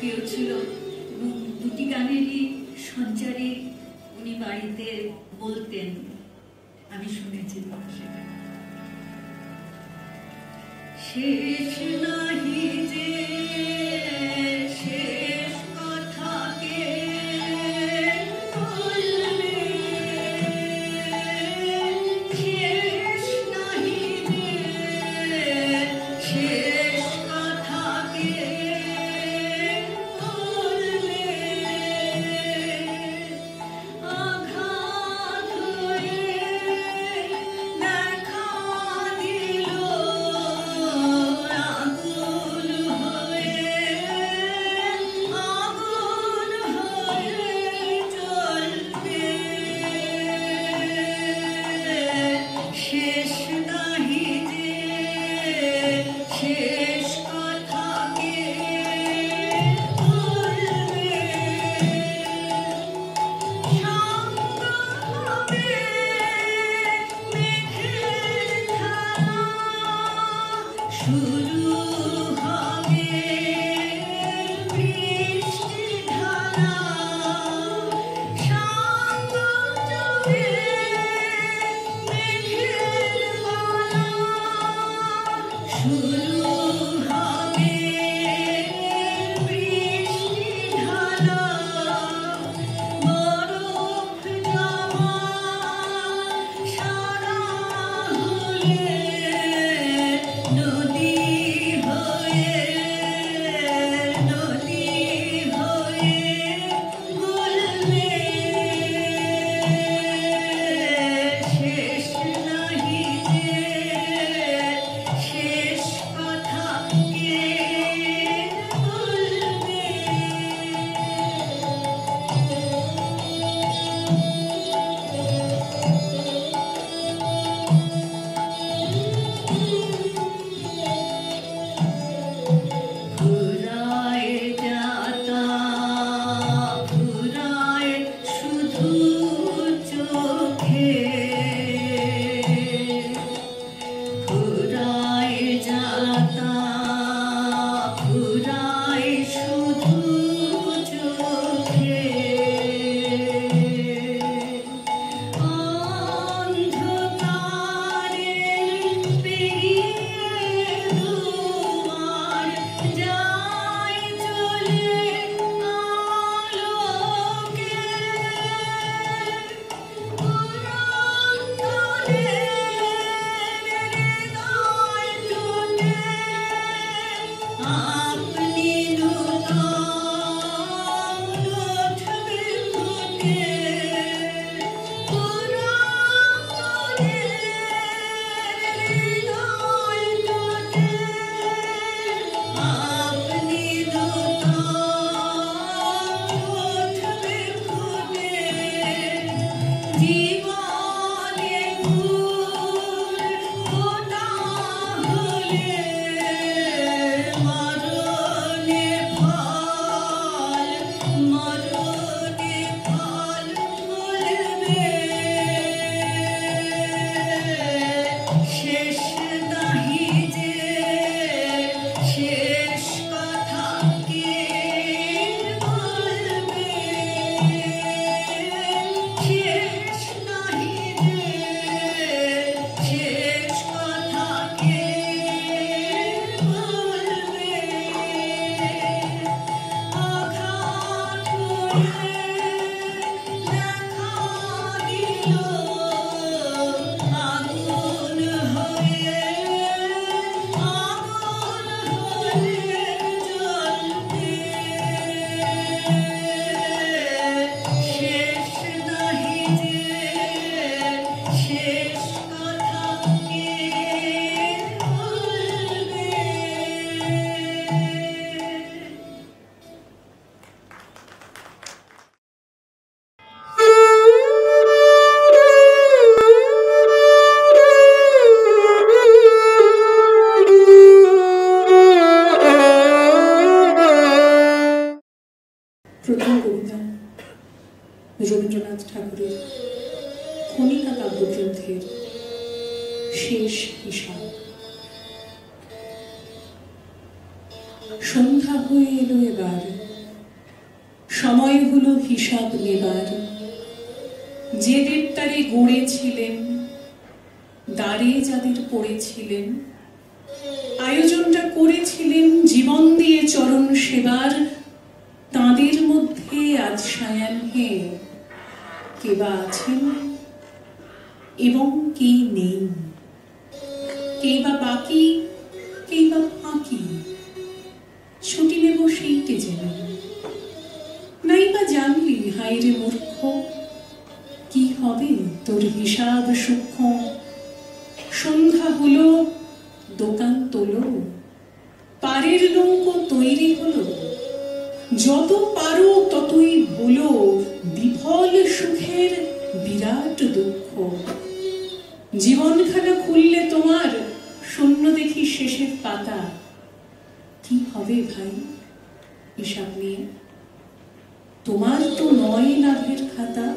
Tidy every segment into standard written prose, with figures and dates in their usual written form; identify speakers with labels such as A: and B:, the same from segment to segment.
A: প্রিয় ছিল এবং দুটি গানেরই সঞ্চারী উনি বাড়িতে বলতেন, আমি শুনেছি সেটা। শেষ নাহি যে শেষ কথাকে বলবে, শেষ নাহি যে শেষ কথাকে বলবে, আঘাত হয়ে দেখা দিল আগুন হয়ে জ্বলবে, শেষ নাহি যে শেষ কথাকে বলবে, সঙ্গ হবে মেঘের খেলা, শুরু হবে বৃষ্টি ঢালা, সঙ্গ যাবে মেঘের মালা, শুরু হবে বৃষ্টি ঢালা, বরফ জমা সারা হলে নদী হয়ে গলবে, শেষ নাহি যে শেষ কথাকে বলবে। ফুরায় যাতা ফুরায় শুধু চোখে, ফুরায় যাতা ফুরায় শুধু চোখে, অন্ধকারের পেরিয়ে দুয়ার যায় চলে আলোকে, পুরন্দরের হৃদয় টুটে আপনি নূতন উঠবে ফুটে, পুরন্দরের হৃদয় টুটে আপনি নূতন উঠবে ফুটে, জীবনে ফুল ফোটা হলে মরণে ফল ফলবে, শেষ নাহি যে শেষ কথাকে বলবে, শেষ নাহি যে শেষ কথাকে বলবে, আঘাত হয়ে দেখা দিল আগুন হয়ে জ্বলবে, শেষ নাহি যে শেষ কথাকে বলবে।
B: প্রথম কবিতা রবীন্দ্রনাথ ঠাকুরের কণিকা কাব্যগ্রন্থের শেষ হিসাব। সন্ধ্যা হয়ে এলো এবার সময় হলো হিসাব নেবার। যে দেবতারে গড়েছিলেন, দ্বারে যাদের পড়েছিলেন, আয়োজনটা করেছিলেন জীবন দিয়ে চরণ সেবার, তাঁদের মধ্যে আজ সায়াহ্নে কে বা আছেন এবং কে নেই, কে বা বাকি, কে বা ফাঁকি। ছুটি নেব সেইটে জেনে নাই বা জানলি, হায় রে মূর্খ, কি হবে তোর হিসাব সূক্ষ্ম। সন্ধ্যা হলো, দোকান তোলো, পারের নৌকো তৈরি হলো, যত পারো ততই ভুলো বিফল সুখের বিরাট দুঃখ। জীবনখানা খুললে তোমার শূন্য দেখি শেষের পাতা, কি হবে ভাই হিসাব নিয়ে? তোমার তো নয় লাভের খাতা।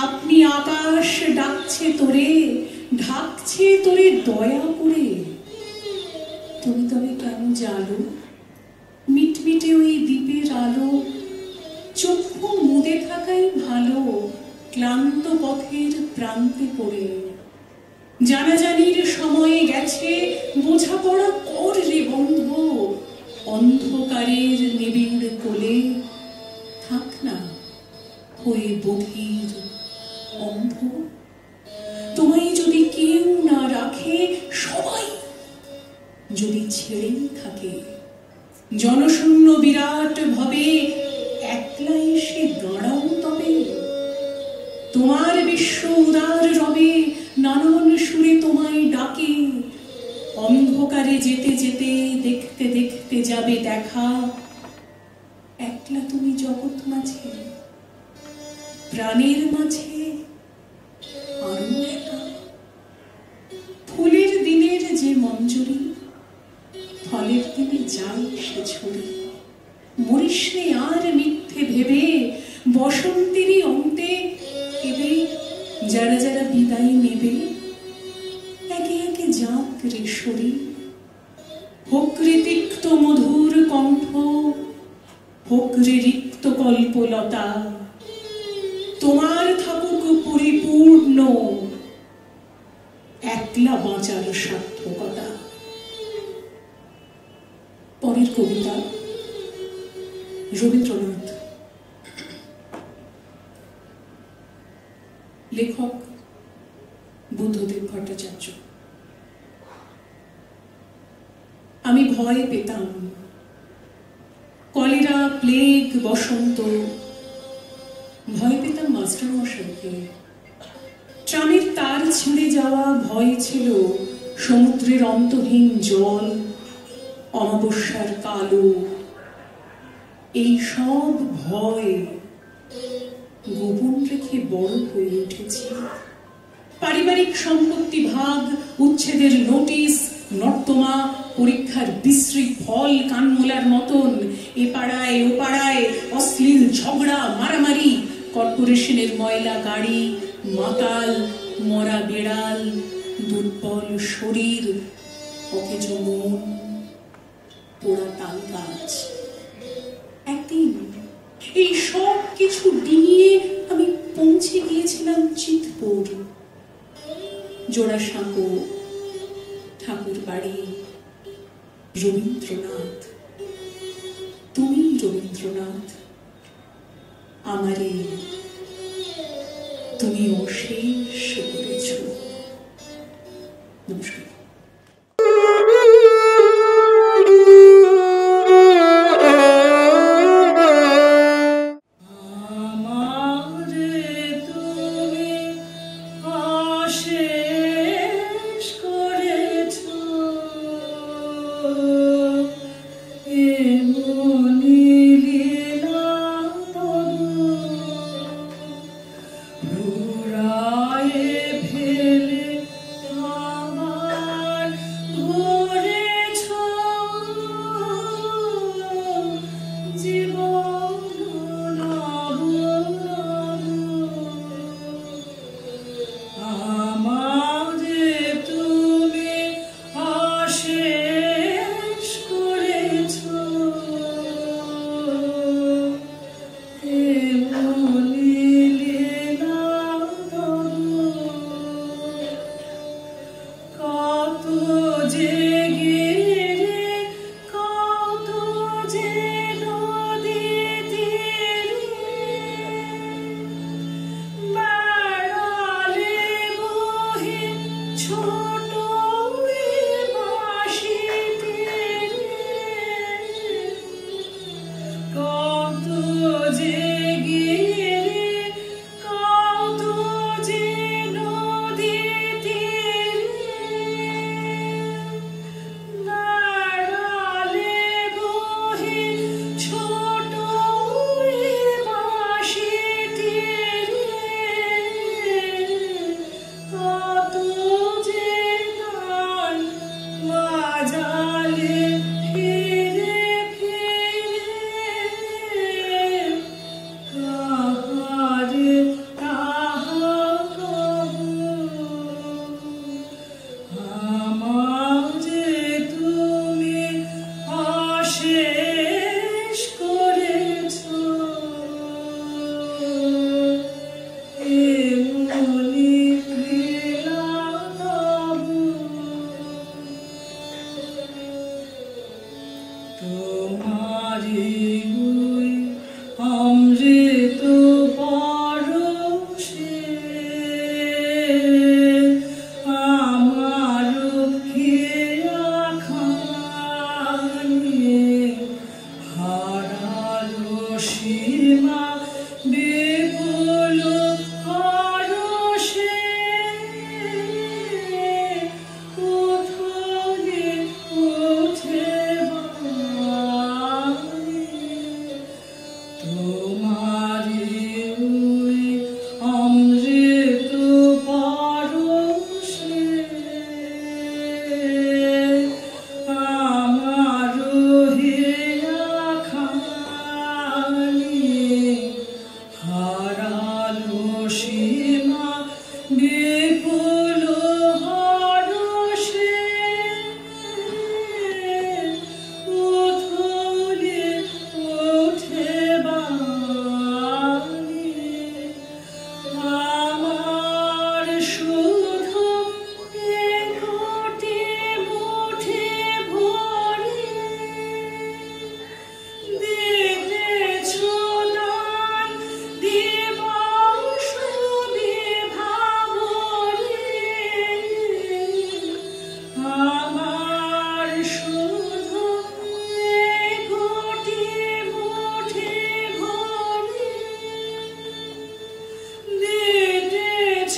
B: আপনি আকাশ ডাকছে তোরে, ঢাকছে তোরে দয়া করে, তুমি তবে কেন জালো মিটমিটে ওই দ্বীপের আলো? চক্ষু মুদে থাকাই ভালো ক্লান্ত পথের প্রান্তে পড়ে। জানাজানির সময় গেছে, বোঝাপড়া কর রে বন্ধু, অন্ধকারের নিবিড় কোলে থাক না হয়ে বধির অন্ধ। তোমায় যদি কেউ না রাখে, সবাই যদি ছেড়েই থাকে, জনশূন্য বিরাট ভাবে একলা এসে দাঁড়াও তবে। তোমার বিশ্ব উদার রবে, নানান সুরে তোমায় ডাকে। অন্ধকারে যেতে যেতে দেখতে দেখতে যাবে দেখা, একলা তুমি জগৎ মাঝে, প্রাণের মাঝে আরো একা। ফুলের দিনের যে মঞ্জরি, ফলের দিনে যায় সে ছড়ি। মরিস নে আর মিথ্যে ভেবে, বসন্তেরই অন্তে এবে যারা যারা বিদায় নেবে, একে একে যাক রে সরি। হোক রে তিক্ত মধুর কণ্ঠ, হোক রে রিক্ত কল্পলতা, তোমার থাকুক পরিপূর্ণ একলা বাঁচার সার্থকতা। পরের কবিতা রবীন্দ্রনাথ। লেখক বুদ্ধদেব ভট্টাচার্য। আমি ভয় পেতাম, কলেরা, প্লেগ, বসন্ত। ভয় পেতাম মাস্টার মশাইকে। ট্রামের তার ছিঁড়ে যাওয়া ভয় ছিল, সমুদ্রের অন্তহীন জল, অমাবস্যার কালো। এই সব ভয় গোপন রেখে বড় হয়ে উঠেছি। পারিবারিক সম্পত্তি ভাগ, উচ্ছেদের নোটিশ, নর্দমা, পরীক্ষার বিশ্রী ফল কানমোলার মতন। এ পাড়ায় ও পাড়ায় অশ্লীল ঝগড়া, মারামারি, কর্পোরেশনের ময়লা গাড়ি, মাতাল, মরা বেড়াল, দুর্বল শরীর, অকেজ মন, পোড়া তাল গাছ। একদিন এই সব কিছু ডিঙিয়ে আমি পৌঁছে গিয়েছিলাম চিতপুর। জোড়াসাঁকো, ঠাকুর বাড়ি, রবীন্দ্রনাথ। তুমি রবীন্দ্রনাথ, আমারে তুমি অশেষ করেছ। নমস্কার।
A: Right. তোমারি ওই অমৃত পরশে আমার হিয়া খানি হারালো সীমা বিপুল হরষে উথলে উঠে বাণী তোমারি ওই অমৃত পরশে আমার হিয়া খানি হারালো সীমা বিপুল হরষে উথলে উঠে বাণী আমার শুধু একটি মুঠি ভরে দিতেছ দান দিবস বিভাবরে আমার শুধু একটি মুঠি ভরে দিতেছ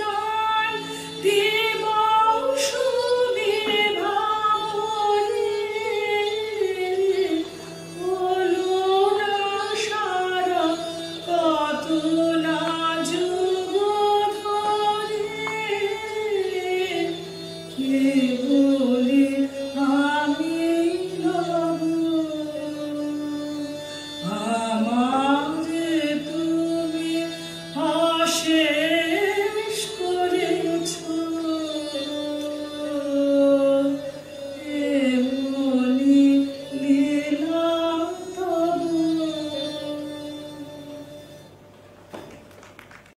A: দান দিবস বিভাবরে হলো না সারা কত না যুগ ধরে কেবল